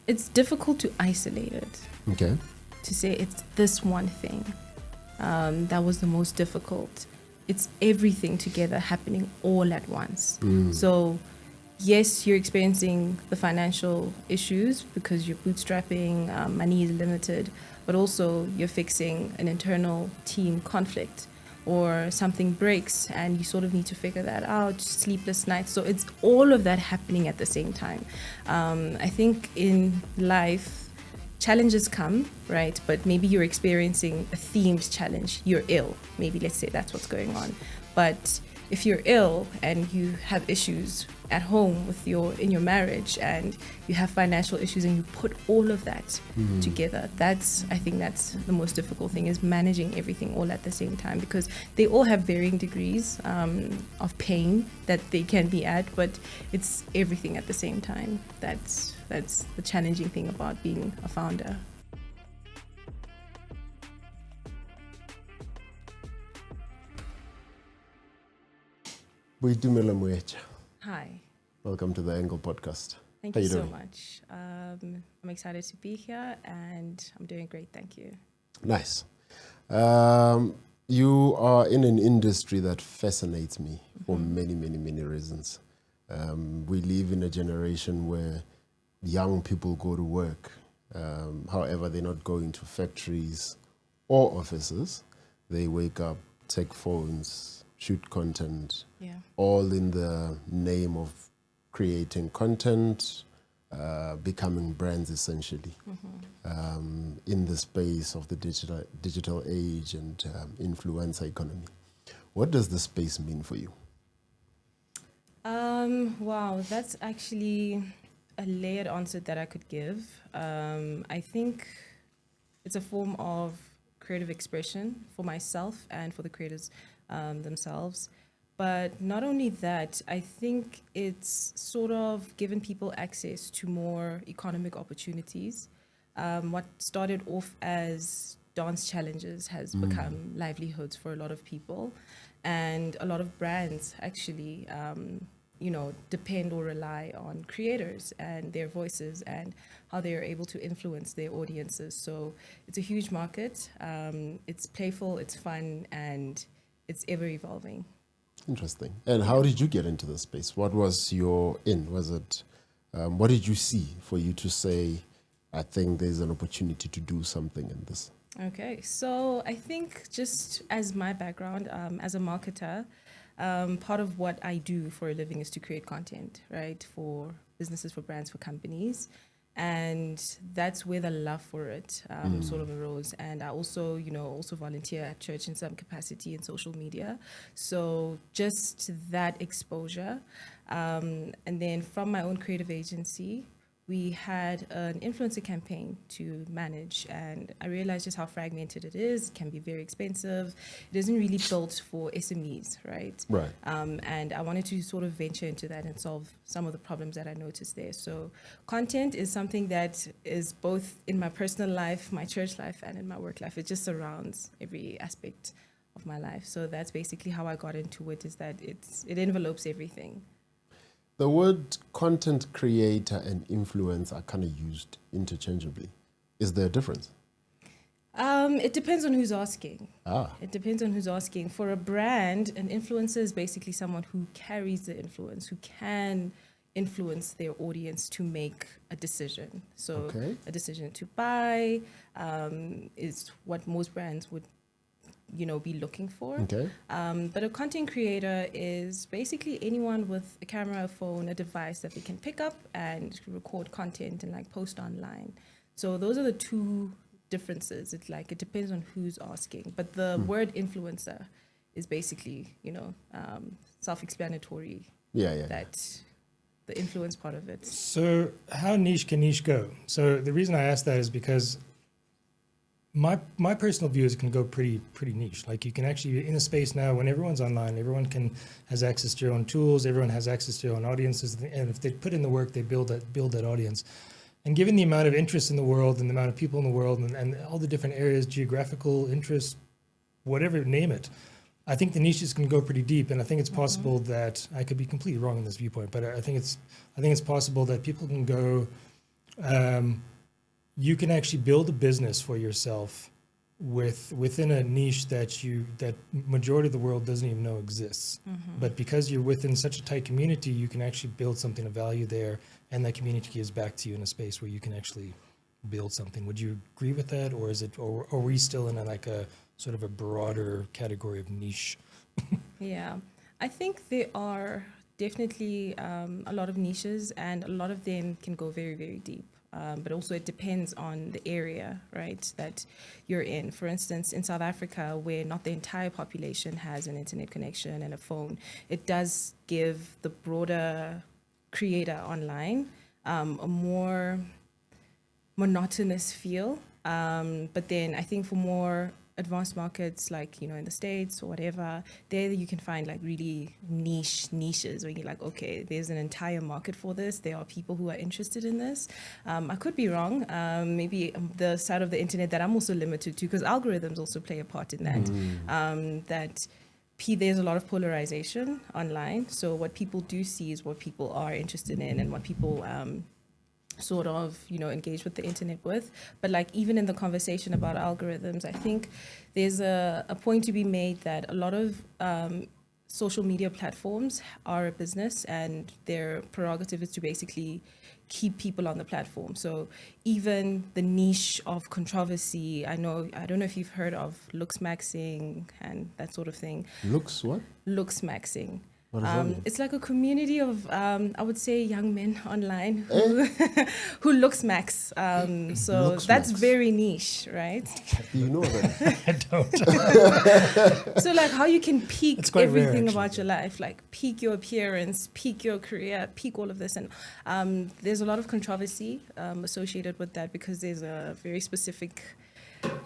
it's difficult to isolate it. Okay. To say it's this one thing. That was the most difficult. It's everything together happening all at once. So yes, you're experiencing the financial issues because you're bootstrapping, money is limited, but also you're fixing an internal team conflict or something breaks and you sort of need to figure that out, sleepless nights. So it's all of that happening at the same time. I think in life, challenges come, right? But maybe you're experiencing a themed challenge. You're ill. Maybe let's say that's what's going on. But if you're ill and you have issues at home with in your marriage and you have financial issues and you put all of that together, I think that's the most difficult thing, is managing everything all at the same time, because they all have varying degrees of pain that they can be at, but it's everything at the same time. That's the challenging thing about being a founder. Boitumelo Olerato. Hi. Welcome to the Angle Podcast. Thank you so much. I'm excited to be here and I'm doing great. Thank you. Nice. You are in an industry that fascinates me for many, many, many reasons. We live in a generation where young people go to work. However, they're not going to factories or offices. They wake up, take phones, shoot content, all in the name of creating content, becoming brands essentially, in the space of the digital age and influencer economy. What does the space mean for you? Wow, that's actually a layered answer that I could give. I think it's a form of creative expression for myself and for the creators themselves. But not only that, I think it's sort of given people access to more economic opportunities. What started off as dance challenges has become livelihoods for a lot of people. And a lot of brands actually, depend or rely on creators and their voices and how they are able to influence their audiences. So it's a huge market. It's playful, it's fun, and it's ever evolving. Interesting. And how did you get into the space? What was your in? Was it, what did you see for you to say, I think there's an opportunity to do something in this? Okay, so I think just as my background as a marketer, part of what I do for a living is to create content, right? For businesses, for brands, for companies. And that's where the love for it sort of arose. And I also, also volunteer at church in some capacity in social media. So just that exposure. And then from my own creative agency, we had an influencer campaign to manage, and I realized just how fragmented it is. It can be very expensive. It isn't really built for SMEs, right? Right. And I wanted to sort of venture into that and solve some of the problems that I noticed there. So content is something that is both in my personal life, my church life, and in my work life. It just surrounds every aspect of my life. So that's basically how I got into it, is that it envelopes everything. The word content creator and influencer are kind of used interchangeably. Is there a difference? It depends on who's asking. It depends on who's asking. For a brand, an influencer is basically someone who carries the influence, who can influence their audience to make a decision. So a decision to buy is what most brands would be looking for. Okay. But a content creator is basically anyone with a camera, a phone, a device that they can pick up and record content and post online. So those are the two differences. It's it depends on who's asking. But the word influencer is basically, self-explanatory. That the influence part of it. So how niche can niche go? So the reason I ask that is because my personal view is it can go pretty niche. You can actually, in a space now when everyone's online, everyone has access to their own tools, everyone has access to their own audiences, and if they put in the work, they build that audience. And given the amount of interest in the world and the amount of people in the world and all the different areas, geographical interest, whatever, name it, I think the niches can go pretty deep. And I think it's possible that, I could be completely wrong in this viewpoint, but I think it's possible that people can go you can actually build a business for yourself within a niche that majority of the world doesn't even know exists. But because you're within such a tight community, you can actually build something of value there, and that community gives back to you in a space where you can actually build something. Would you agree with that, or are we still in a sort of a broader category of niche? Yeah, I think there are definitely a lot of niches, and a lot of them can go very, very deep. But also it depends on the area, right, that you're in. For instance, in South Africa, where not the entire population has an internet connection and a phone, it does give the broader creator online a more monotonous feel. But then I think for more advanced markets, like, in the States or whatever, there you can find like really niches where you're like, okay, there's an entire market for this. There are people who are interested in this. I could be wrong. Maybe the side of the internet that I'm also limited to, because algorithms also play a part in that. There's a lot of polarization online. So what people do see is what people are interested in and what people sort of, engage with the internet with. But like even in the conversation about algorithms, I think there's a point to be made that a lot of social media platforms are a business, and their prerogative is to basically keep people on the platform. So even the niche of controversy, I don't know if you've heard of looks maxing and that sort of thing. Looks what? Looks maxing. What does that mean? It's like a community of, I would say, young men online who looks max. So Looks that's max. very niche, right? You know that. I don't. So like how you can peak It's quite rare, everything actually. about your life, like peak your appearance, peak your career, peak all of this. And there's a lot of controversy associated with that, because there's a very specific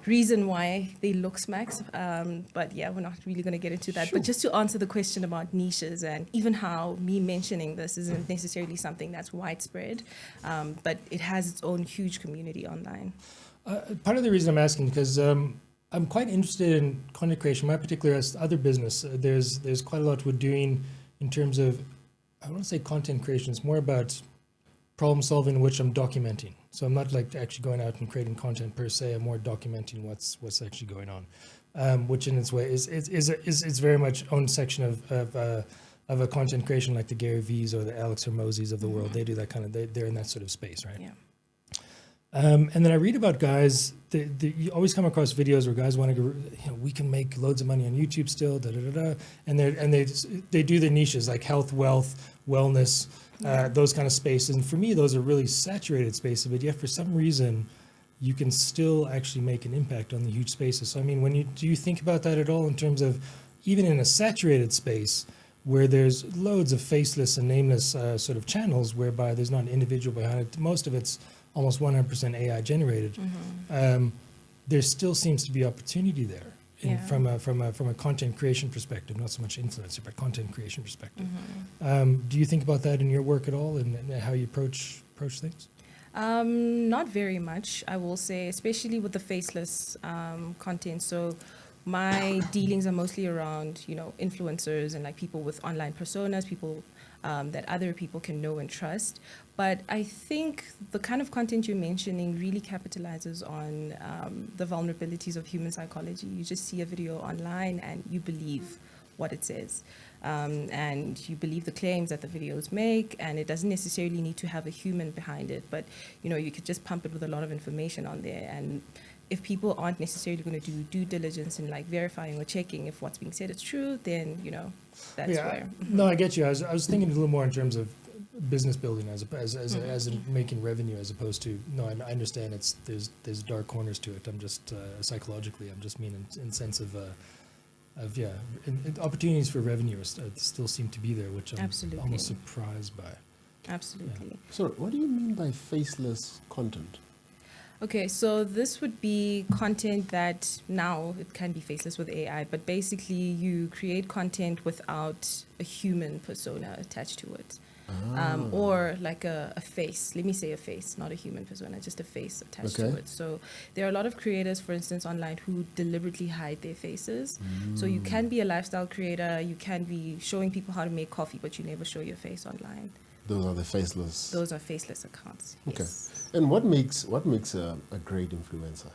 reason why they look smacks. But yeah, we're not really going to get into that. Sure. But just to answer the question about niches, and even how me mentioning this isn't necessarily something that's widespread, but it has its own huge community online. Part of the reason I'm asking, because I'm quite interested in content creation. My particular other business, there's quite a lot we're doing in terms of, I want to say content creation. It's more about problem solving, in which I'm documenting. So I'm not like actually going out and creating content per se. I'm more documenting what's actually going on, which in its way is very much own section of a content creation, like the Gary V's or the Alex Hormozis of the world. They do that kind of. They're in that sort of space, right? Yeah. And then I read about guys. You always come across videos where guys want to go. We can make loads of money on YouTube still. And they do the niches like health, wealth, wellness. Those kind of spaces, and for me those are really saturated spaces, but yet for some reason you can still actually make an impact on the huge spaces. So I mean, do you think about that at all, in terms of even in a saturated space where there's loads of faceless and nameless sort of channels, whereby there's not an individual behind it, most of it's almost 100% AI generated, there still seems to be opportunity there. From a content creation perspective, not so much influencer, but content creation perspective. Do you think about that in your work at all, and how you approach things? Not very much, I will say, especially with the faceless content. So my dealings are mostly around, influencers and like people with online personas, people that other people can know and trust. But I think the kind of content you're mentioning really capitalizes on the vulnerabilities of human psychology. You just see a video online and you believe what it says. And you believe the claims that the videos make, and it doesn't necessarily need to have a human behind it. But, you could just pump it with a lot of information on there. And if people aren't necessarily going to do due diligence in like verifying or checking if what's being said is true, then, that's where. No, I get you. I was thinking a little more in terms of business building as in making revenue, as opposed to, no, I understand there's dark corners to it. I'm just psychologically, I'm just mean in sense of opportunities for revenue still seem to be there, which I'm Absolutely. almost surprised by. Absolutely. So what do you mean by faceless content? Okay, so this would be content that now it can be faceless with AI, but basically you create content without a human persona attached to it. Or like a face, let me say a face, not a human persona, just a face attached to it. So there are a lot of creators, for instance, online who deliberately hide their faces. So you can be a lifestyle creator, you can be showing people how to make coffee, but you never show your face online. Those are the faceless. Those are faceless accounts. Okay. Yes. And what makes a great influencer?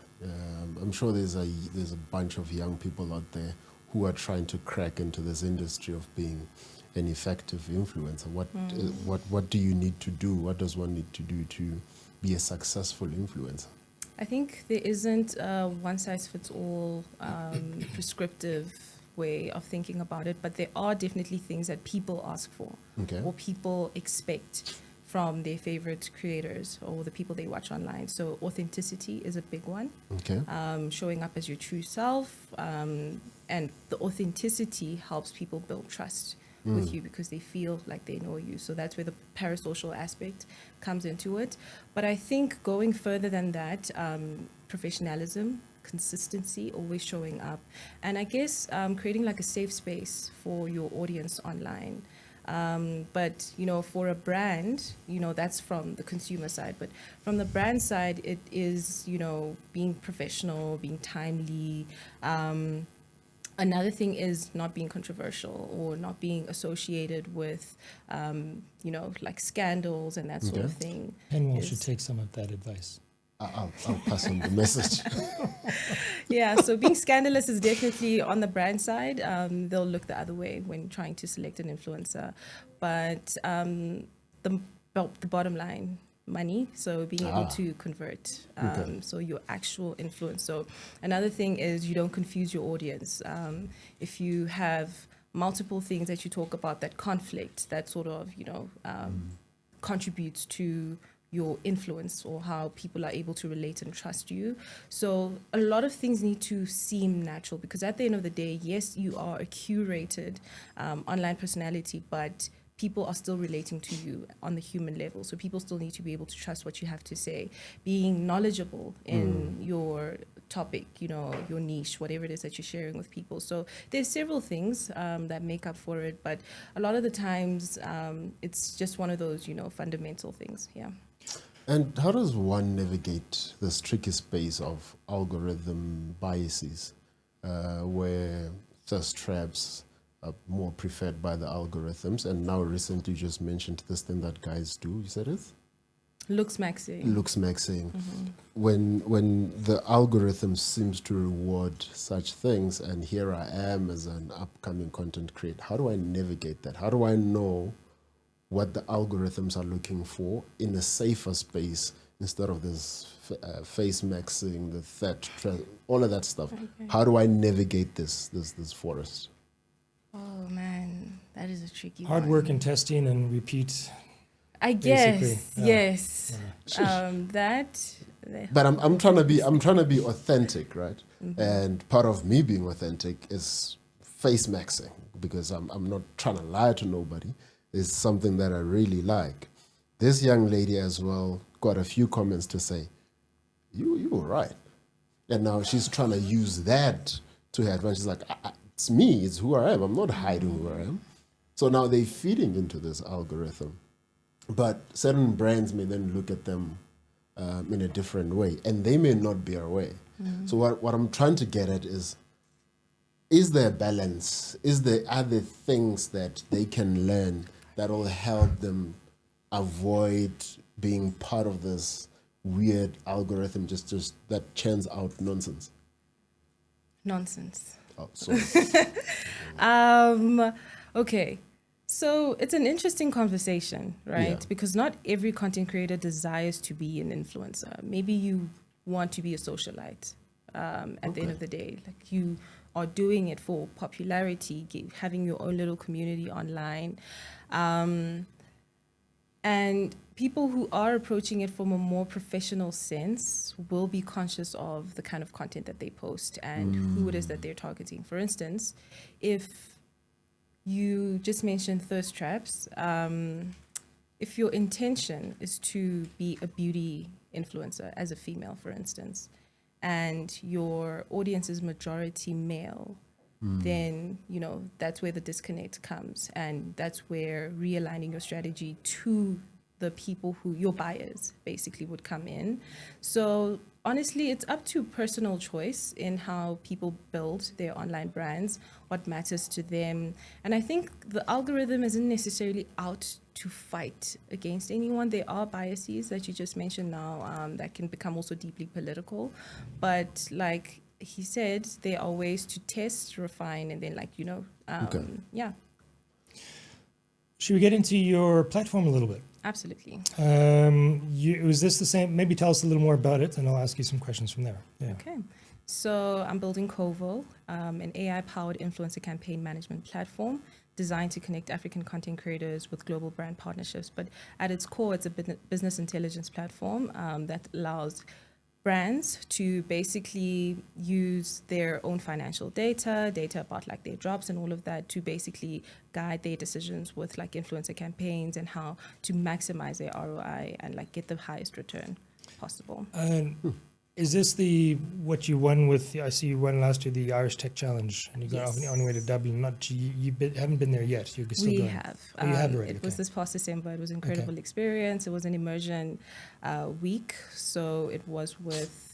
I'm sure there's a bunch of young people out there who are trying to crack into this industry of being an effective influencer. What do you need to do? What does one need to do to be a successful influencer? I think there isn't a one-size-fits-all prescriptive way of thinking about it, but there are definitely things that people ask for or people expect from their favorite creators or the people they watch online. So authenticity is a big one. Okay. Showing up as your true self, and the authenticity helps people build trust with you because they feel like they know you. So that's where the parasocial aspect comes into it. But I think going further than that, professionalism, consistency, always showing up, and I guess creating like a safe space for your audience online. But for a brand, that's from the consumer side, but from the brand side, it is being professional, being timely. Another thing is not being controversial or not being associated with like scandals and that sort of thing. Henwell should take some of that advice. I'll pass on the message. Yeah, so being scandalous is definitely on the brand side. They'll look the other way when trying to select an influencer. But the bottom line, money, so being able to convert, so your actual influence. So another thing is you don't confuse your audience. If you have multiple things that you talk about that conflict, that sort of, contributes to your influence or how people are able to relate and trust you. So a lot of things need to seem natural because at the end of the day, yes, you are a curated online personality, but people are still relating to you on the human level. So people still need to be able to trust what you have to say, being knowledgeable in your topic, your niche, whatever it is that you're sharing with people. So there's several things that make up for it, but a lot of the times it's just one of those, fundamental things. Yeah. And how does one navigate this tricky space of algorithm biases, where thirst traps are more preferred by the algorithms? And now recently you just mentioned this thing that guys do, you said it? Looks maxing. Mm-hmm. When the algorithm seems to reward such things, and here I am as an upcoming content creator, how do I navigate that? How do I know what the algorithms are looking for in a safer space instead of this face maxing, the threat, all of that stuff? Okay. How do I navigate this forest? Oh man, that is a tricky Hard one. work and testing and repeat. I guess, yes. But I'm trying to be authentic, right? Mm-hmm. And part of me being authentic is face maxing because I'm not trying to lie to nobody. It's something that I really like. This young lady as well got a few comments to say, you were right. And now she's trying to use that to her advantage. She's like, it's me, it's who I am. I'm not hiding who I am. So now they're feeding into this algorithm. But certain brands may then look at them in a different way, and they may not be aware. Mm-hmm. So what I'm trying to get at is there a balance? Are there things that they can learn that will help them avoid being part of this weird algorithm just that churns out nonsense? Nonsense. Oh, sorry. Okay. So it's an interesting conversation, right? Yeah. Because not every content creator desires to be an influencer. Maybe you want to be a socialite at the end of the day. Like you are doing it for popularity, having your own little community online. And people who are approaching it from a more professional sense will be conscious of the kind of content that they post and who it is that they're targeting. For instance, if you just mentioned thirst traps, if your intention is to be a beauty influencer as a female, for instance, and your audience is majority male, then, that's where the disconnect comes. And that's where realigning your strategy to the people who your buyers basically would come in. So honestly, it's up to personal choice in how people build their online brands, what matters to them. And I think the algorithm isn't necessarily out to fight against anyone. There are biases that you just mentioned now that can become also deeply political, but like he said, there are ways to test, refine, and then yeah. Should we get into your platform a little bit? Absolutely. Was this the same? Maybe tell us a little more about it, and I'll ask you some questions from there. Yeah. Okay. So I'm building COVO, an AI-powered influencer campaign management platform designed to connect African content creators with global brand partnerships. But at its core, it's a business intelligence platform that allows brands to basically use their own financial data about like their drops and all of that to basically guide their decisions with like influencer campaigns and how to maximize their ROI and like get the highest return possible. Is this what you won with? I see you won last year the Irish Tech Challenge, and you got on your way to Dublin. Haven't been there yet. You're still going. Have. Oh, you have already. It was this past December. It was an incredible experience. It was an immersion week. So it was with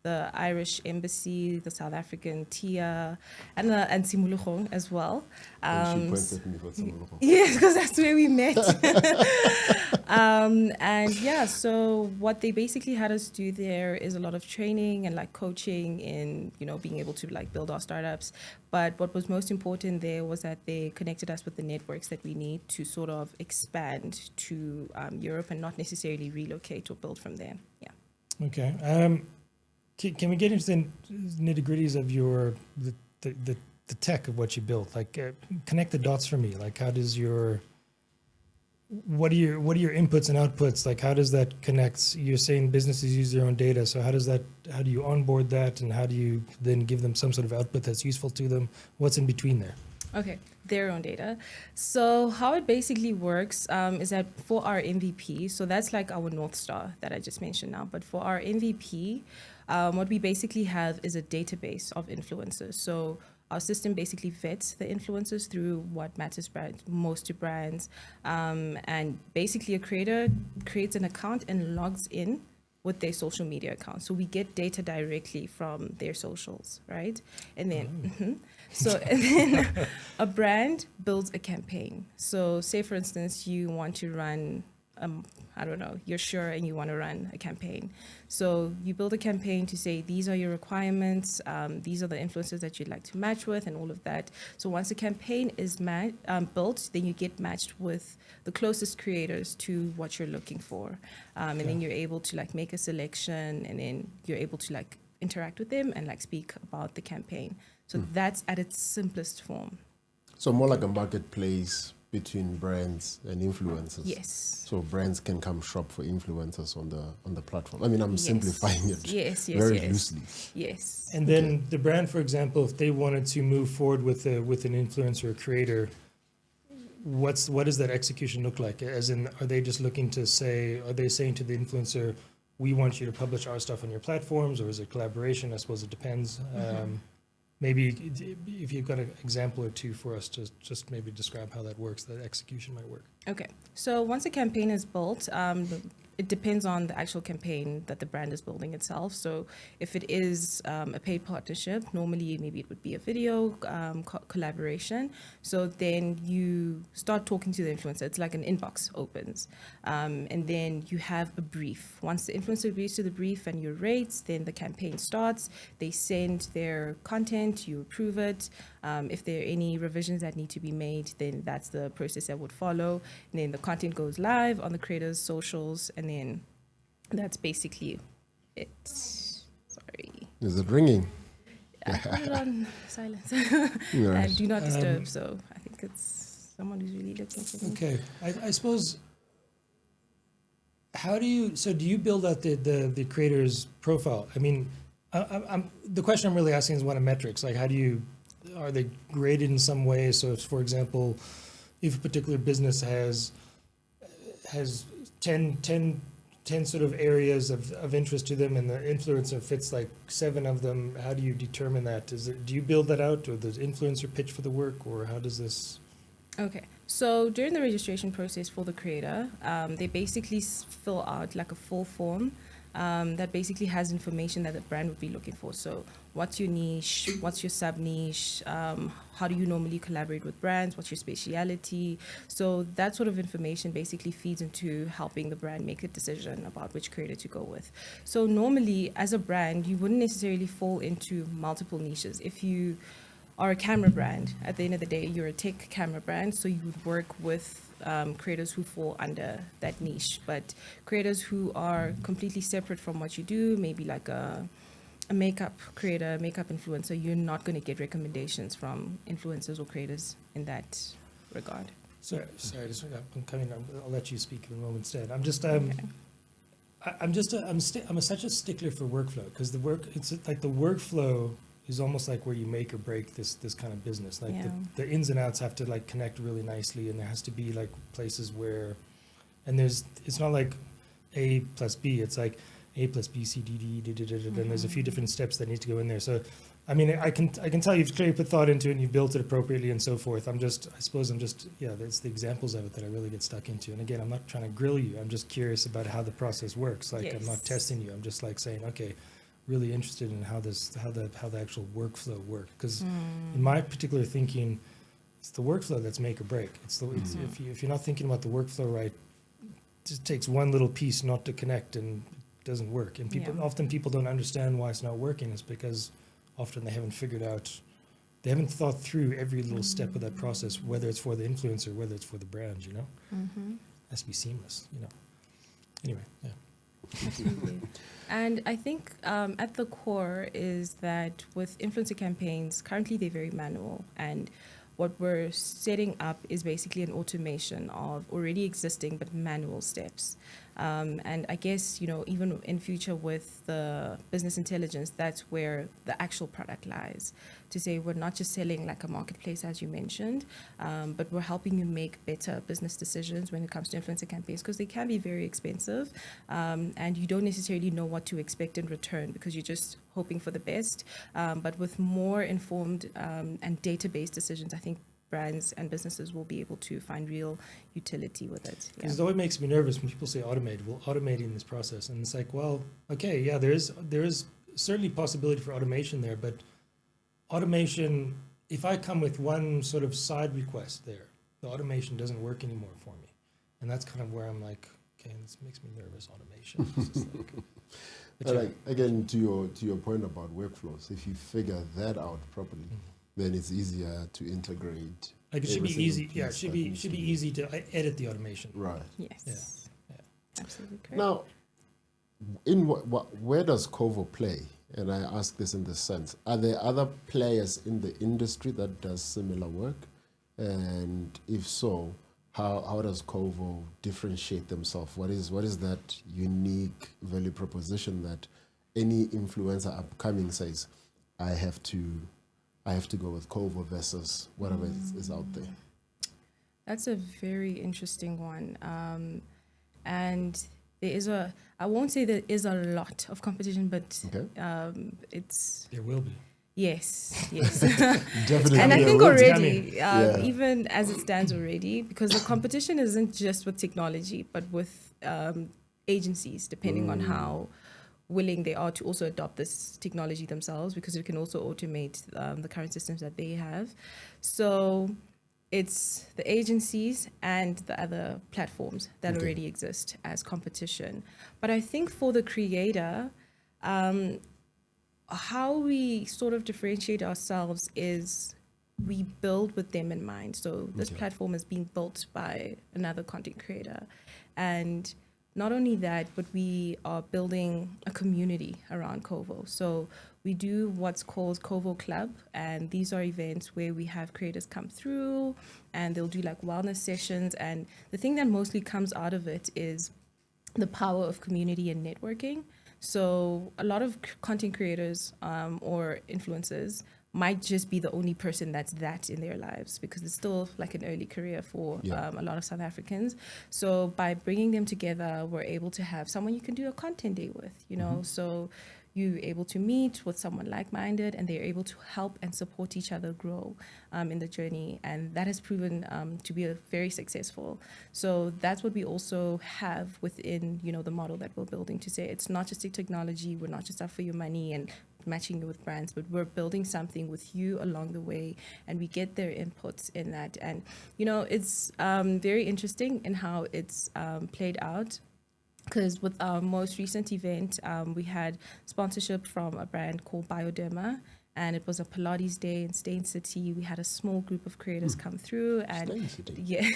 the Irish Embassy, the South African TIA, and Simulukong as well. She pointed me for Simulukong. Yes, because that's where we met. And yeah, so what they basically had us do there is a lot of training and like coaching in, being able to like build our startups. But what was most important there was that they connected us with the networks that we need to sort of expand to Europe and not necessarily relocate or build from there. Yeah. Okay. Can we get into the nitty-gritties of the tech of what you built? Like, connect the dots for me. Like, how does what are your inputs and outputs? Like, how does that connect? You're saying businesses use their own data, so how do you onboard that, and how do you then give them some sort of output that's useful to them? What's in between there? Okay, their own data. So how it basically works is that for our MVP, so that's like our North Star that I just mentioned now, but for our MVP, what we basically have is a database of influencers. So our system basically vets the influencers through what matters most to brands. And basically a creator creates an account and logs in with their social media account. So we get data directly from their socials, right? And then, and then a brand builds a campaign. So say, for instance, you want to run, you're sure and you want to run a campaign. So you build a campaign to say, these are your requirements, these are the influencers that you'd like to match with and all of that. So once the campaign is built, then you get matched with the closest creators to what you're looking for. And then you're able to like make a selection, and then you're able to like interact with them and like speak about the campaign. So that's at its simplest form. So more like a marketplace between brands and influencers. Yes. So brands can come shop for influencers on the platform. I mean, I'm simplifying it very loosely. Yes. And then the brand, for example, if they wanted to move forward with an influencer or creator, what does that execution look like? As in, are they just looking to say, are they saying to the influencer, we want you to publish our stuff on your platforms, or is it collaboration? I suppose it depends. Maybe if you've got an example or two for us to just maybe describe how that works, that execution might work. Okay. So once a campaign is built, it depends on the actual campaign that the brand is building itself. So if it is a paid partnership, normally maybe it would be a video collaboration. So then you start talking to the influencer. It's like an inbox opens. And then you have a brief. Once the influencer agrees to the brief and your rates, then the campaign starts. They send their content, you approve it. If there are any revisions that need to be made, then that's the process that would follow. And then the content goes live on the creator's socials, and then that's basically it. Sorry. Is it ringing? I put it on silence. Right. And do not disturb, so I think it's someone who's really looking for me. Okay. I suppose, do you build out the creator's profile? I mean, the question I'm really asking is one of metrics. Like, are they graded in some way? So if, for example, if a particular business has 10 sort of areas of interest to them, and the influencer fits like 7 of them, how do you determine that? Do you build that out, or does influencer pitch for the work, or how does this? Okay, so during the registration process for the creator, they basically fill out like a full form that basically has information that the brand would be looking for. So what's your niche? What's your sub-niche? How do you normally collaborate with brands? What's your speciality? So that sort of information basically feeds into helping the brand make a decision about which creator to go with. So normally, as a brand, you wouldn't necessarily fall into multiple niches. If you are a camera brand, at the end of the day, you're a tech camera brand, so you would work with creators who fall under that niche. But creators who are completely separate from what you do, maybe like a makeup creator, makeup influencer, you're not going to get recommendations from influencers or creators in that regard. Sorry, I'm coming. I'll let you speak in a moment instead. I'm just, I'm such a stickler for workflow, because it's like the workflow is almost like where you make or break this kind of business. Like the ins and outs have to like connect really nicely, and there has to be like places where, and it's not like A plus B, it's like A plus B, C, D, and there's a few different steps that need to go in there. So, I mean, I can tell you've clearly put thought into it and you've built it appropriately and so forth. I suppose that's the examples of it that I really get stuck into. And again, I'm not trying to grill you. I'm just curious about how the process works. Like, I'm not testing you. I'm just like saying, okay, really interested in how the actual workflow works, because in my particular thinking, it's the workflow that's make or break. If you're not thinking about the workflow right, it just takes one little piece not to connect and it doesn't work. And often people don't understand why it's not working. It's because often they haven't thought through every little step of that process, whether it's for the influencer, whether it's for the brand. It has to be seamless. Anyway, yeah. Absolutely. And I think at the core is that with influencer campaigns, currently they're very manual, and what we're setting up is basically an automation of already existing but manual steps. And I guess, even in future with the business intelligence, that's where the actual product lies. To say we're not just selling like a marketplace, as you mentioned, but we're helping you make better business decisions when it comes to influencer campaigns, because they can be very expensive, and you don't necessarily know what to expect in return because you're just hoping for the best. But with more informed and data-based decisions, I think brands and businesses will be able to find real utility with it. Because though it makes me nervous when people say automate, well, automating this process, and it's like, well, okay, yeah, there is certainly possibility for automation there, but automation, if I come with one sort of side request there, the automation doesn't work anymore for me, and that's kind of where I'm like, okay, this makes me nervous. Automation. Again, to your point about workflows, if you figure that out properly, then it's easier to integrate. Like it should be easy. Yeah, it should be easy to edit the automation. Right. Yes. Yeah. Absolutely correct. Now, where does COVO play? And I ask this in this sense: are there other players in the industry that does similar work? And if so, how does COVO differentiate themselves? What is that unique value proposition that any influencer upcoming says, I have to go with COVO versus whatever is out there? That's a very interesting one. And I won't say there is a lot of competition, but there will be. Yes. Definitely. And I think already, even as it stands already, because the competition isn't just with technology, but with agencies, depending on how willing they are to also adopt this technology themselves, because it can also automate the current systems that they have. So it's the agencies and the other platforms that already exist as competition. But I think for the creator, how we sort of differentiate ourselves is we build with them in mind. So this platform is being built by another content creator. And not only that, but we are building a community around COVO. So we do what's called COVO Club, and these are events where we have creators come through and they'll do like wellness sessions. And the thing that mostly comes out of it is the power of community and networking. So a lot of content creators or influencers might just be the only person that's that in their lives, because it's still like an early career for a lot of South Africans. So by bringing them together, we're able to have someone you can do a content day with, So you're able to meet with someone like-minded, and they're able to help and support each other grow in the journey. And that has proven to be very successful. So that's what we also have within, the model that we're building, to say it's not just a technology, we're not just out for your money and matching you with brands, but we're building something with you along the way, and we get their inputs in that. And, it's very interesting in how it's played out. Because with our most recent event, we had sponsorship from a brand called Boitumelo, and it was a Pilates day in Stain City. We had a small group of creators come through, and yeah,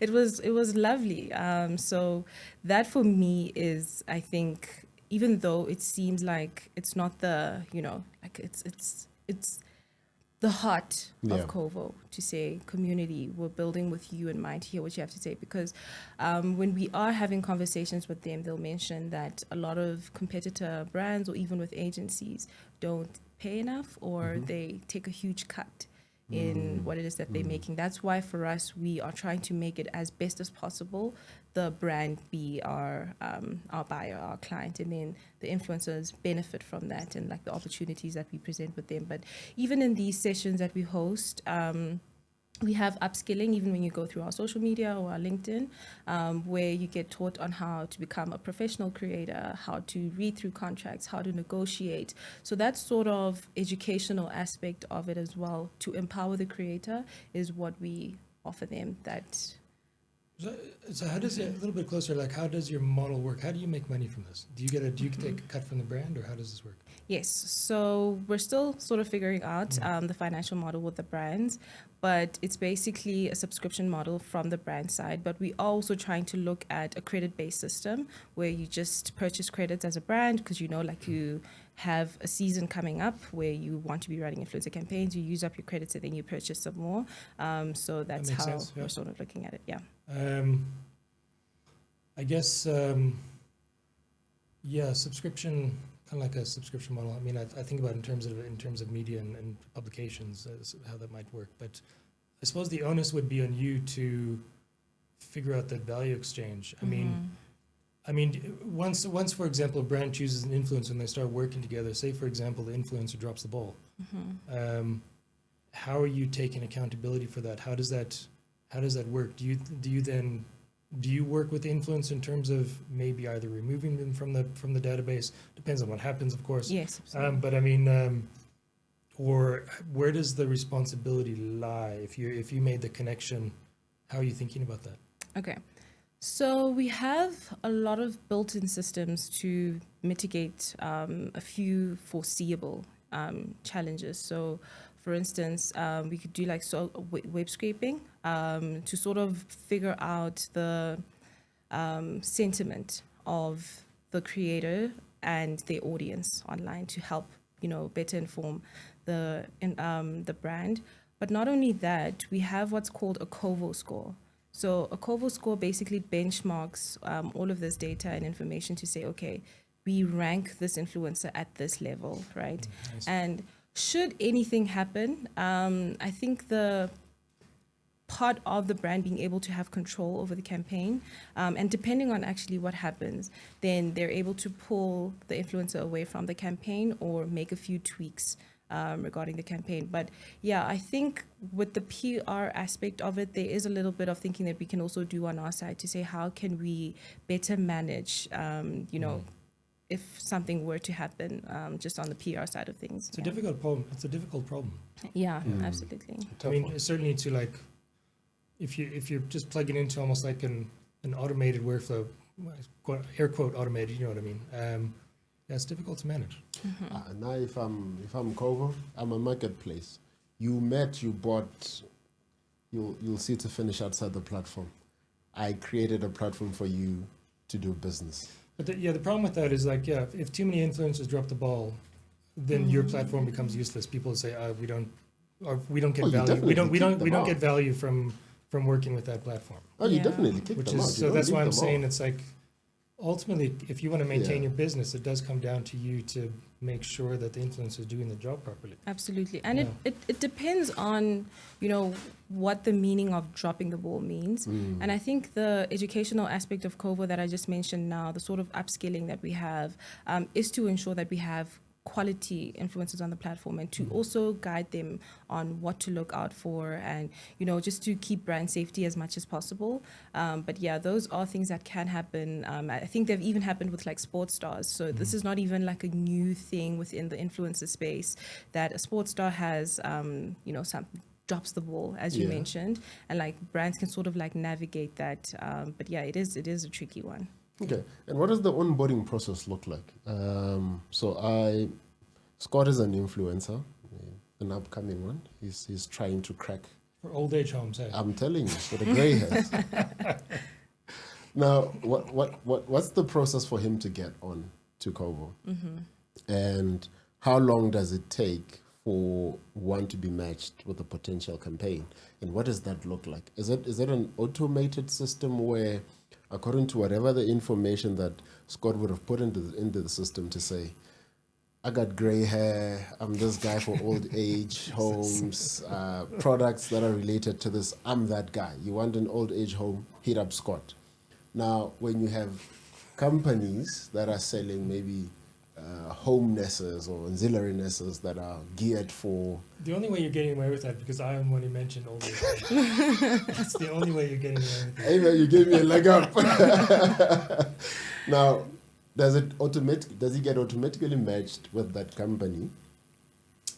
it was lovely. So that for me is, I think, even though it seems like it's not the, like it's the heart of COVO, to say community, we're building with you in mind to hear what you have to say. Because when we are having conversations with them, they'll mention that a lot of competitor brands or even with agencies don't pay enough, or they take a huge cut in what it is that they're making. That's why for us, we are trying to make it as best as possible, the brand be our buyer, our client, and then the influencers benefit from that and like the opportunities that we present with them. But even in these sessions that we host, we have upskilling, even when you go through our social media or our LinkedIn, where you get taught on how to become a professional creator, how to read through contracts, how to negotiate. So that sort of educational aspect of it as well, to empower the creator, is what we offer them. That. So how does it, a little bit closer, like how does your model work? How do you make money from this? Do you take a cut from the brand, or how does this work? Yes, so we're still sort of figuring out the financial model with the brands, but it's basically a subscription model from the brand side. But we are also trying to look at a credit-based system where you just purchase credits as a brand, because like you have a season coming up where you want to be running influencer campaigns, you use up your credits and then you purchase some more. So that's how sense, we're sort of looking at it. Yeah. I guess, subscription, kind of like a subscription model. I mean, I think about it in terms of media and publications, how that might work. But I suppose the onus would be on you to figure out that value exchange. I mean, once, for example, a brand chooses an influencer and they start working together, say, for example, the influencer drops the ball. How are you taking accountability for that? How does that work? Do you work with the influencer in terms of maybe either removing them from the database? Depends on what happens, of course. Yes. But I mean, or where does the responsibility lie? If you made the connection, how are you thinking about that? Okay. So we have a lot of built-in systems to mitigate a few foreseeable challenges. So, for instance, we could do like web scraping to sort of figure out the sentiment of the creator and their audience online to help, better inform the brand. But not only that, we have what's called a COVO score. So a COVO score basically benchmarks all of this data and information to say, okay, we rank this influencer at this level, right? Nice. And should anything happen, I think the part of the brand being able to have control over the campaign, and depending on actually what happens, then they're able to pull the influencer away from the campaign or make a few tweaks regarding the campaign. But yeah, I think with the PR aspect of it, there is a little bit of thinking that we can also do on our side to say, how can we better manage, if something were to happen, just on the PR side of things. It's a difficult problem. It's a difficult problem. Yeah, absolutely. I mean, it's certainly to like, if you're just plugging into almost like an automated workflow, air quote automated, you know what I mean? It's difficult to manage. Now, if I'm COVO, I'm a marketplace. You bought, you'll see to finish outside the platform. I created a platform for you to do business. But the problem with that is like, if too many influencers drop the ball, then your platform becomes useless. People say, we don't get value. We don't get value from working with that platform. Oh, you definitely kick them out. So that's why I'm saying it's like, ultimately, if you want to maintain Yeah. your business, it does come down to you to make sure that the influencer is doing the job properly. Absolutely. And Yeah. it depends on, what the meaning of dropping the ball means. And I think the educational aspect of COVO that I just mentioned now, the sort of upskilling that we have, is to ensure that we have quality influencers on the platform and to also guide them on what to look out for and, just to keep brand safety as much as possible. But yeah, those are things that can happen. I think they've even happened with like sports stars. So this is not even like a new thing within the influencer space that a sports star has, some drops the ball, as you Yeah. mentioned, and like brands can sort of like navigate that. But yeah, it is a tricky one. Okay. And what does the onboarding process look like? Scott is an influencer, an upcoming one. He's trying to crack. For old age homes, hey? I'm telling you, with the gray hairs. Now, what's the process for him to get on to COVO? And how long does it take for one to be matched with a potential campaign? And what does that look like? Is it an automated system where, according to whatever the information that Scott would have put into the system to say, I got gray hair, I'm this guy for old age homes, products that are related to this, I'm that guy. You want an old age home, hit up Scott. Now, when you have companies that are selling maybe home nesses or ancillary nesses that are geared for... The only way you're getting away with that, because I am when you mentioned old age homes. That's the only way you're getting away with that. Hey man, you gave me a leg up. Now, does he get automatically matched with that company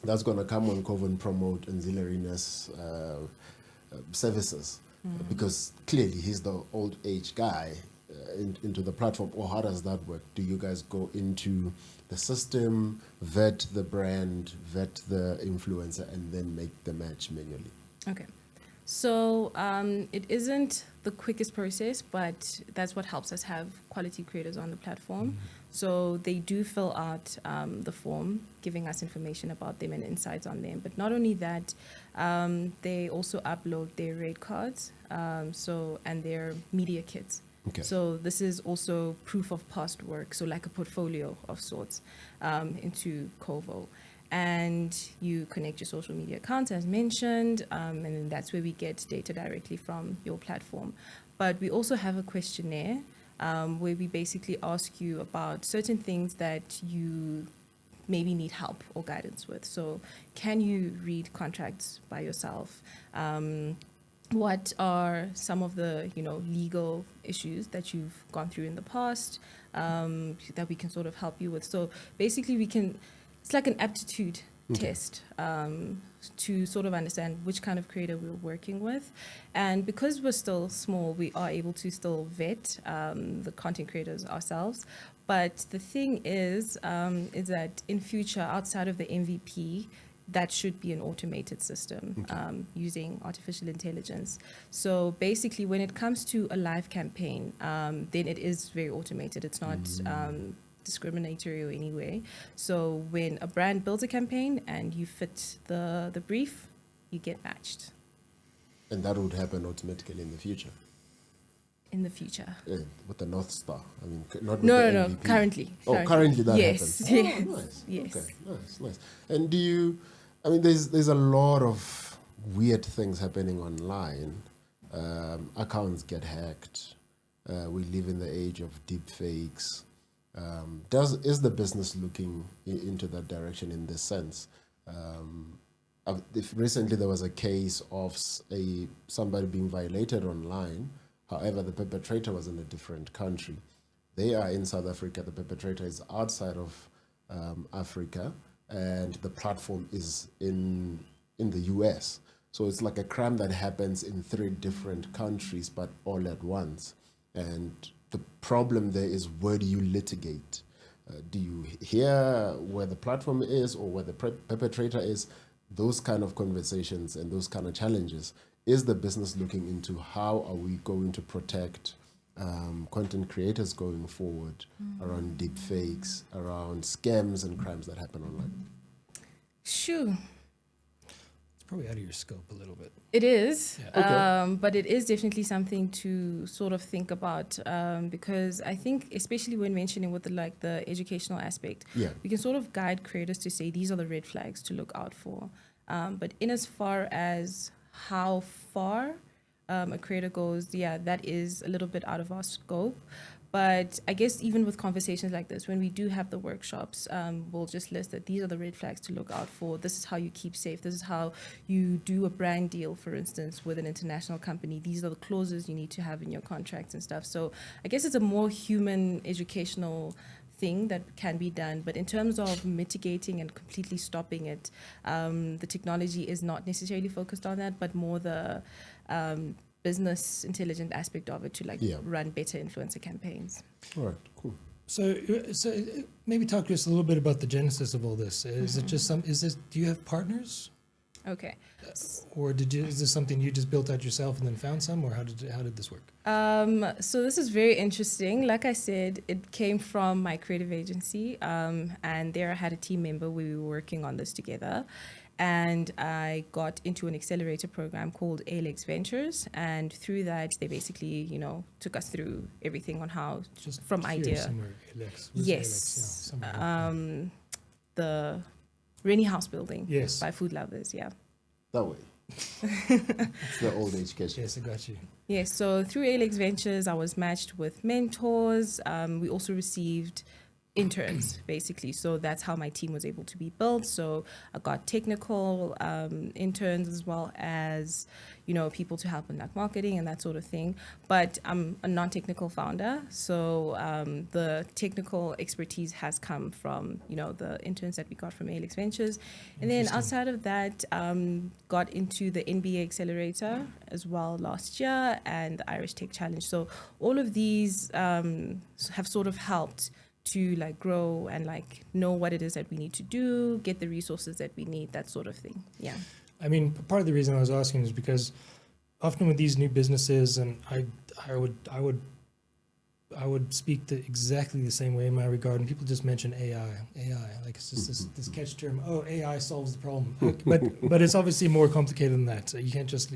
that's going to come on COVO and promote ancillariness services? Because clearly he's the old age guy into the platform. Or how does that work? Do you guys go into the system, vet the brand, vet the influencer, and then make the match manually? Okay. So it isn't the quickest process, but that's what helps us have quality creators on the platform. So they do fill out the form, giving us information about them and insights on them. But not only that, they also upload their rate cards and their media kits. Okay. So this is also proof of past work, so like a portfolio of sorts into COVO. And you connect your social media accounts as mentioned, and then that's where we get data directly from your platform. But we also have a questionnaire where we basically ask you about certain things that you maybe need help or guidance with. So can you read contracts by yourself? What are some of the legal issues that you've gone through in the past that we can sort of help you with? So basically it's like an aptitude test to sort of understand which kind of creator we're working with. And because we're still small, we are able to still vet the content creators ourselves. But the thing is that in future, outside of the MVP, that should be an automated system using artificial intelligence. So basically, when it comes to a live campaign, then it is very automated. It's not discriminatory or any way. So when a brand builds a campaign and you fit the brief, you get matched. And that would happen automatically in the future? In the future. With the North Star? I mean, not with No, the MVP. currently. Currently that yes. happens. Yes. Oh, nice. Yes. Okay, nice. And there's a lot of weird things happening online. Accounts get hacked. We live in the age of deep fakes. Is the business looking into that direction in this sense? Recently there was a case of somebody being violated online. However, the perpetrator was in a different country. They are in South Africa. The perpetrator is outside of Africa, and the platform is in the US. So it's like a crime that happens in 3 different countries, but all at once. And the problem there is, where do you litigate? Do you hear where the platform is or where the perpetrator is? Those kind of conversations and those kind of challenges. Is the business looking into how are we going to protect content creators going forward around deep fakes, around scams and crimes that happen online? Sure. probably out of your scope a little bit. It is, Yeah. Okay. but it is definitely something to sort of think about because I think, especially when mentioning with the educational aspect, Yeah. we can sort of guide creators to say these are the red flags to look out for. But in as far as how far a creator goes, yeah, that is a little bit out of our scope. But I guess even with conversations like this, when we do have the workshops, we'll just list that these are the red flags to look out for. This is how you keep safe. This is how you do a brand deal, for instance, with an international company. These are the clauses you need to have in your contracts and stuff. So I guess it's a more human educational thing that can be done. But in terms of mitigating and completely stopping it, the technology is not necessarily focused on that, but more the business intelligent aspect of it to run better influencer campaigns. All right, cool. So maybe talk to us a little bit about the genesis of all this. Is it just do you have partners? Okay. Or is this something you just built out yourself and then found some, or how did this work? So this is very interesting. Like I said, it came from my creative agency, and there I had a team member. We were working on this together, and I got into an accelerator program called ALX Ventures, and through that, they basically, took us through everything on how, Just from here idea. somewhere, ALX. Where's Yes. ALX? Yeah, somewhere. The Rennie House building. Yes. By Food Lovers, yeah. That way. It's the old education. Yes, I got you. Yes, so through ALX Ventures, I was matched with mentors. We also received interns, basically. So that's how my team was able to be built. So I got technical interns as well as, people to help in marketing and that sort of thing. But I'm a non-technical founder. So the technical expertise has come from, the interns that we got from ALX Ventures. And then outside of that, got into the NBA Accelerator as well last year and the Irish Tech Challenge. So all of these have sort of helped to grow and know what it is that we need to do, get the resources that we need, that sort of thing. Yeah. I mean, part of the reason I was asking is because often with these new businesses, and I would speak exactly the same way in my regard, and people just mention AI, like it's just this catch term. Oh, AI solves the problem, but it's obviously more complicated than that. So you can't just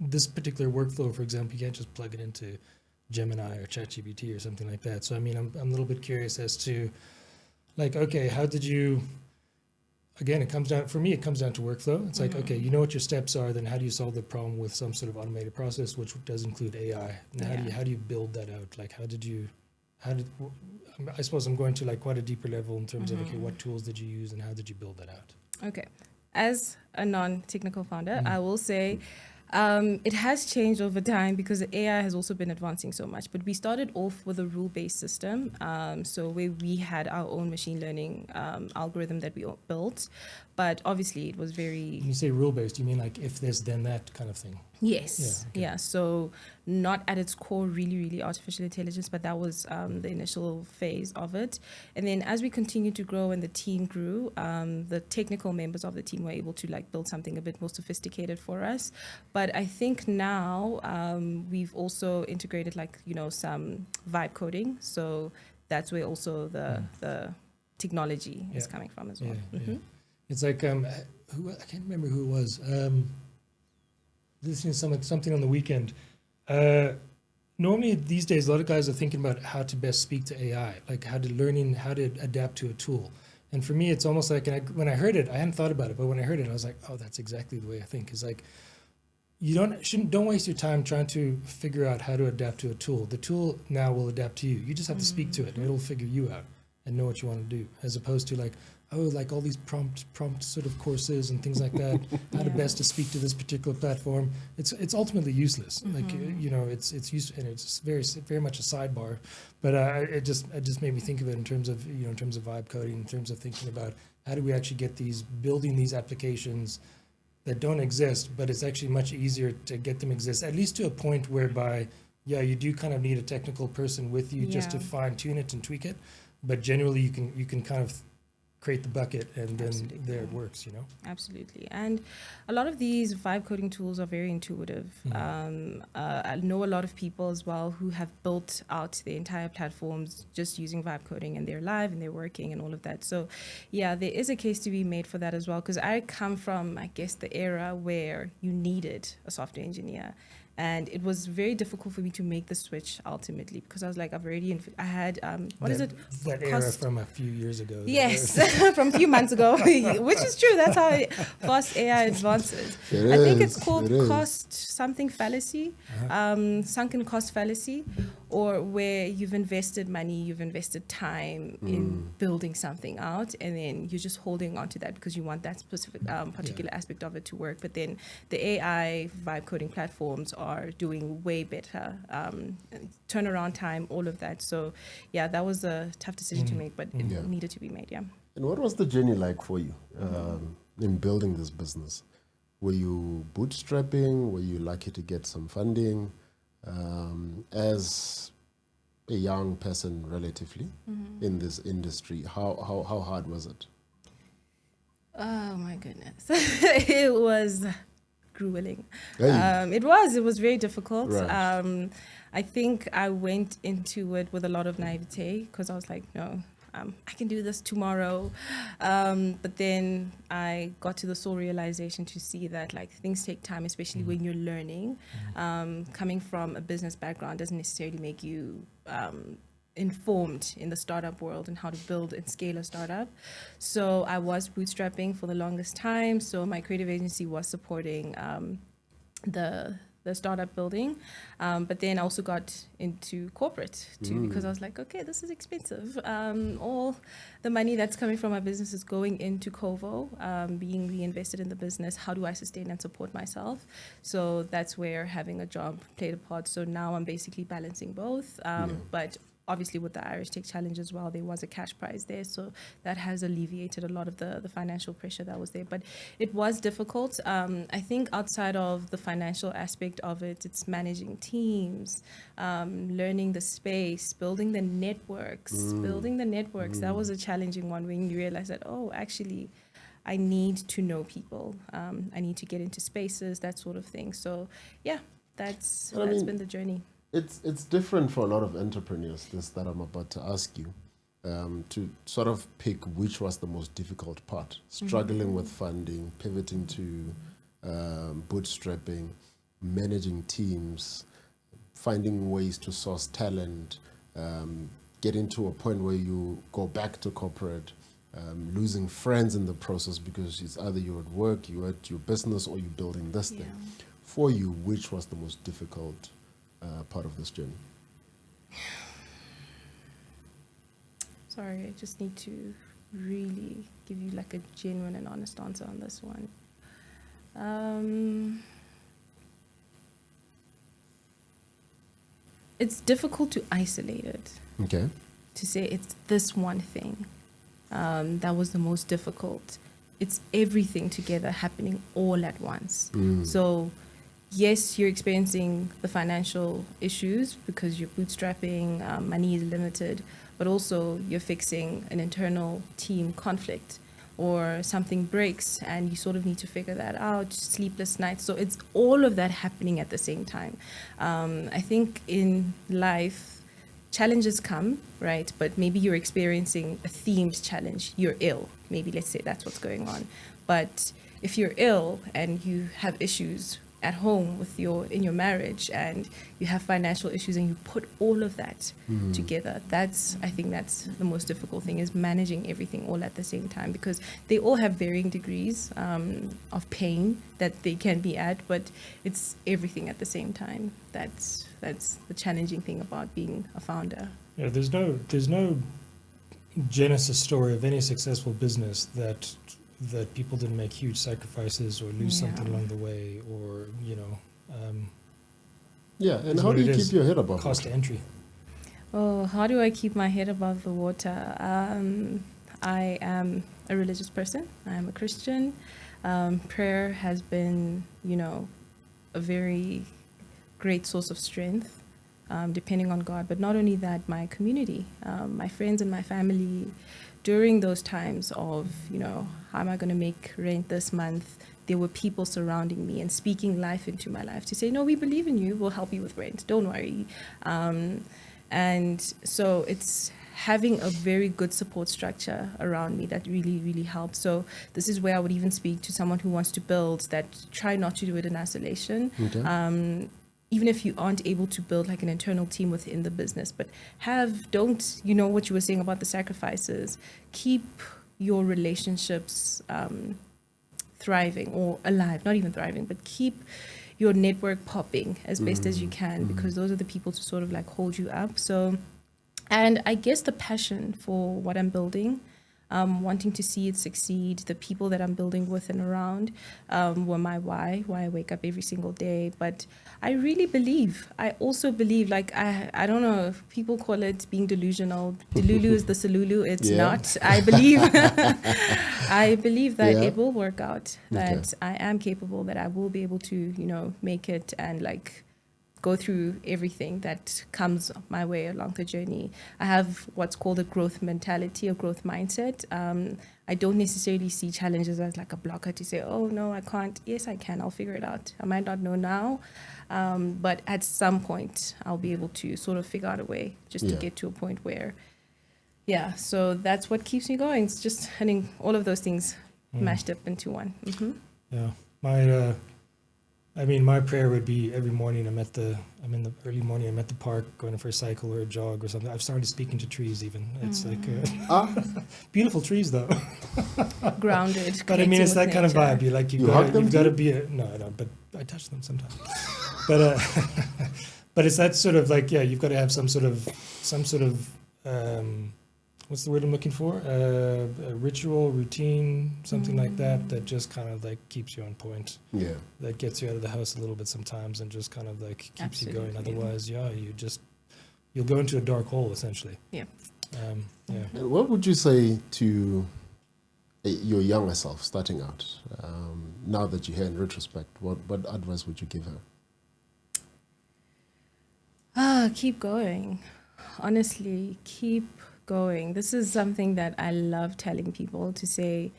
this particular workflow, for example, you can't just plug it into Gemini or ChatGPT or something like that. So I mean, I'm a little bit curious as to okay, how did you? Again, it comes down to workflow. It's okay, you know what your steps are, then how do you solve the problem with some sort of automated process, which does include AI? And how do you build that out? I suppose I'm going to quite a deeper level in terms of, okay, what tools did you use and how did you build that out? Okay. As a non-technical founder, I will say it has changed over time because the AI has also been advancing so much. But we started off with a rule-based system, so where we had our own machine learning algorithm that we built. But obviously, it was very... When you say rule-based, you mean if this, then that kind of thing? Yes. Yeah, okay. Yeah. So not at its core really, really artificial intelligence, but that was the initial phase of it. And then as we continued to grow and the team grew, the technical members of the team were able to build something a bit more sophisticated for us. But I think now we've also integrated some vibe coding. So that's where also the technology is coming from as well. Yeah, yeah. It's I can't remember who it was. Listening to something on the weekend. Normally these days, a lot of guys are thinking about how to best speak to AI, how to adapt to a tool. And for me, it's almost when I heard it, I hadn't thought about it, but when I heard it, I was like, oh, that's exactly the way I think. It's you don't waste your time trying to figure out how to adapt to a tool. The tool now will adapt to you. You just have to speak to it, and it'll figure you out and know what you want to do, as opposed to all these prompt sort of courses and things like that. How to best to speak to this particular platform. It's ultimately useless. It's useful, and it's very very much a sidebar. But it just made me think of it in terms of in terms of vibe coding, in terms of thinking about how do we actually get building these applications that don't exist, but it's actually much easier to get them exist, at least to a point whereby you do kind of need a technical person with you just to fine tune it and tweak it. But generally, you can kind of create the bucket, and then Absolutely. there it works, you know? Absolutely. And a lot of these vibe coding tools are very intuitive. I know a lot of people as well who have built out their entire platforms just using vibe coding, and they're live and they're working and all of that. So yeah, there is a case to be made for that as well, because I come from, I guess, the era where you needed a software engineer. And it was very difficult for me to make the switch ultimately, because I was like, I had, That era from a few years ago. Yes, from a few months ago, which is true. That's how fast AI advances. I think it's called cost something fallacy, sunken cost fallacy, or where you've invested money, you've invested time in building something out, and then you're just holding on to that because you want that specific particular aspect of it to work. But then the AI vibe coding platforms are doing way better, turnaround time, all of that. So yeah, that was a tough decision to make, but it needed to be made. Yeah. And what was the journey like for you in building this business? Were you bootstrapping? Were you lucky to get some funding? As a young person, relatively, in this industry, how hard was it? Oh my goodness, it was grueling. Hey. It was very difficult. Right. I think I went into it with a lot of naivete, because I was like, no, I can do this tomorrow. But then I got to the sole realization to see that like things take time, especially when you're learning. Coming from a business background doesn't necessarily make you informed in the startup world and how to build and scale a startup. So I was bootstrapping for the longest time. So my creative agency was supporting the startup building, but then I also got into corporate too, because I was like, okay, this is expensive. All the money that's coming from my business is going into COVO, being reinvested in the business. How do I sustain and support myself? So that's where having a job played a part. So now I'm basically balancing both, but obviously with the Irish Tech Challenge as well, there was a cash prize there. So that has alleviated a lot of the financial pressure that was there. But it was difficult. I think outside of the financial aspect of it, it's managing teams, learning the space, building the networks. That was a challenging one when you realize that, oh, actually, I need to know people. I need to get into spaces, that sort of thing. So yeah, that's been the journey. It's different for a lot of entrepreneurs, this that I'm about to ask you, to sort of pick which was the most difficult part. Struggling with funding, pivoting to bootstrapping, managing teams, finding ways to source talent, getting to a point where you go back to corporate, losing friends in the process because it's either you're at work, you're at your business, or you're building this thing. For you, which was the most difficult part of this journey? Sorry, I just need to really give you like a genuine and honest answer on this one. It's difficult to isolate it. Okay. To say it's this one thing that was the most difficult. It's everything together happening all at once. So yes, you're experiencing the financial issues because you're bootstrapping, money is limited, but also you're fixing an internal team conflict, or something breaks and you sort of need to figure that out, sleepless nights. So it's all of that happening at the same time. I think in life, challenges come, right? But maybe you're experiencing a themed challenge. You're ill. Maybe let's say that's what's going on. But if you're ill and you have issues at home in your marriage, and you have financial issues, and you put all of that together, I think that's the most difficult thing, is managing everything all at the same time, because they all have varying degrees of pain that they can be at, but it's everything at the same time. That's the challenging thing about being a founder. Yeah, there's no genesis story of any successful business that people didn't make huge sacrifices or lose something along the way, or and how do you keep your head above cost water? entry? Oh, how do I keep my head above the water? I am a religious person. I am a Christian. Prayer has been, a very great source of strength, depending on God. But not only that, my community, my friends and my family during those times of, how am I going to make rent this month, there were people surrounding me and speaking life into my life to say, no, we believe in you, we'll help you with rent, don't worry. And so it's having a very good support structure around me that really, really helps. So this is where I would even speak to someone who wants to build, that try not to do it in isolation. Okay. Even if you aren't able to build like an internal team within the business, but don't, what you were saying about the sacrifices, keep your relationships thriving or alive, not even thriving, but keep your network popping as best as you can, because those are the people to sort of like hold you up. So, and I guess the passion for what I'm building, wanting to see it succeed, the people that I'm building with and around were my why I wake up every single day. But I also believe, like, I don't know if people call it being delusional. Delulu is the Salulu. It's not. I believe that it will work out, that I am capable, that I will be able to, make it and like go through everything that comes my way along the journey. I have what's called a growth mentality, a growth mindset. I don't necessarily see challenges as like a blocker to say, oh no, I can't. Yes, I can. I'll figure it out. I might not know now, but at some point I'll be able to sort of figure out a way just to get to a point where, so that's what keeps me going. It's just having all of those things mashed up into one. Yeah. My prayer would be every morning I'm in the early morning, I'm at the park going for a cycle or a jog or something. I've started speaking to trees even. It's like beautiful trees though. Grounded. But I mean, it's that kind of vibe. You've got to be no, I don't, but I touch them sometimes. But but it's that sort of like, you've got to have some sort of what's the word I'm looking for? A ritual, routine, something like that just kind of like keeps you on point. Yeah. That gets you out of the house a little bit sometimes and just kind of like keeps you going. Otherwise, you'll go into a dark hole essentially. Yeah. What would you say to your younger self starting out? Now that you're here in retrospect, what advice would you give her? Keep going. Honestly, keep going. This is something that I love telling people, to say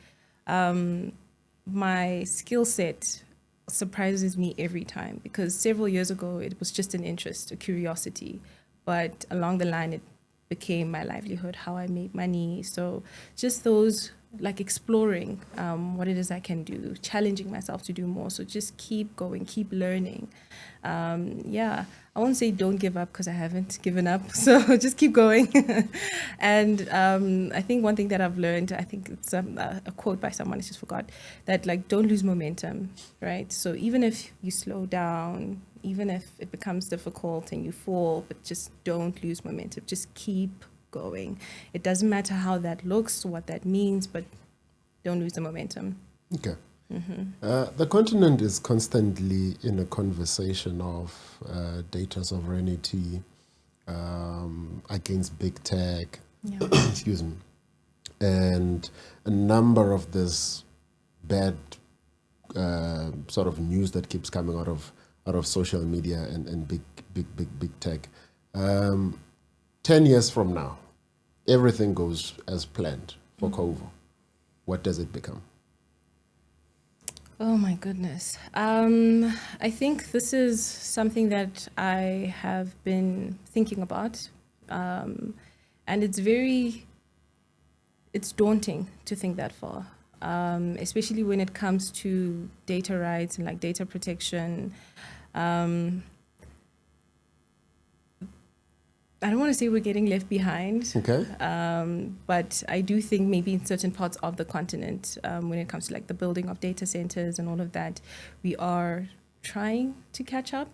my skill set surprises me every time, because several years ago it was just an interest, a curiosity, but along the line it became my livelihood, how I make money. So just those, like, exploring what it is I can do, challenging myself to do more. So just keep going, keep learning. I won't say don't give up, because I haven't given up. So just keep going. And I think one thing that I've learned, I think it's a quote by someone, I just forgot, that like, don't lose momentum, right? So even if you slow down, even if it becomes difficult and you fall, but just don't lose momentum. Just keep going. It doesn't matter how that looks, what that means, but don't lose the momentum. Okay. The continent is constantly in a conversation of data sovereignty against big tech, excuse me, and a number of this bad sort of news that keeps coming out of social media and big tech. 10 years from now, everything goes as planned for COVO. What does it become? Oh my goodness. I think this is something that I have been thinking about. And it's daunting to think that far, especially when it comes to data rights and like data protection. I don't want to say we're getting left behind, but I do think maybe in certain parts of the continent, when it comes to like the building of data centers and all of that, we are trying to catch up.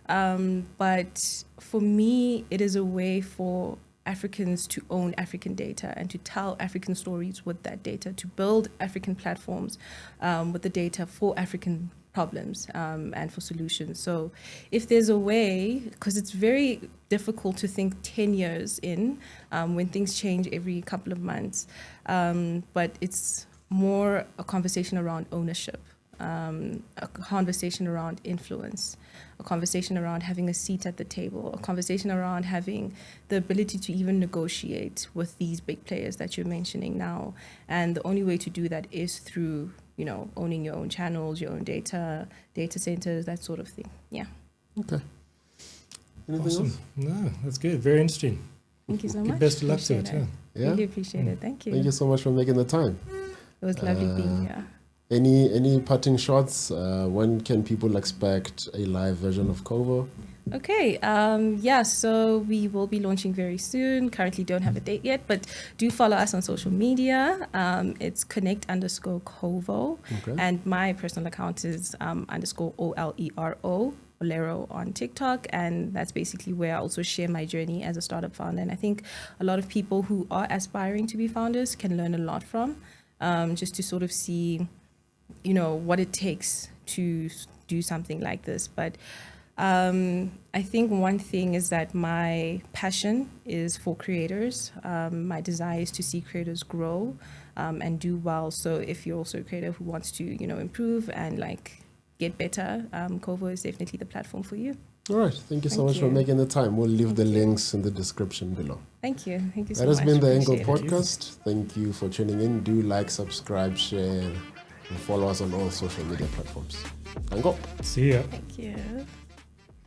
But for me, it is a way for Africans to own African data and to tell African stories with that data, to build African platforms with the data for African problems and for solutions. So if there's a way, because it's very difficult to think 10 years in when things change every couple of months, but it's more a conversation around ownership. a conversation around influence, a conversation around having a seat at the table, a conversation around having the ability to even negotiate with these big players that you're mentioning now. And the only way to do that is through, you know, owning your own channels, your own data centers, that sort of thing. Yeah. Okay. Anything Awesome. else? No, that's good. Very interesting. Thank you so much. Best of luck to it. Appreciate Yeah. Really appreciate it. Thank you. Thank you so much for making the time. It was lovely being here. Any parting shots? When can people expect a live version of COVO? Okay, yeah, so we will be launching very soon. Currently don't have a date yet, but do follow us on social media. It's connect_COVO. Okay. And my personal account is _OLERO, Olero on TikTok. And that's basically where I also share my journey as a startup founder. And I think a lot of people who are aspiring to be founders can learn a lot from, just to sort of see, you know, what it takes to do something like this. But I think one thing is that my passion is for creators. My desire is to see creators grow and do well. So if you're also a creator who wants to, you know, improve and like get better, COVO is definitely the platform for you. All right. Thank you so much for making the time. We'll leave the links in the description below. Thank you. Thank you so that much. has been the Angle Appreciate it. Podcast. Thank you for tuning in. Do like, subscribe, share, and follow us on all social media platforms. Angle. See ya. Thank you.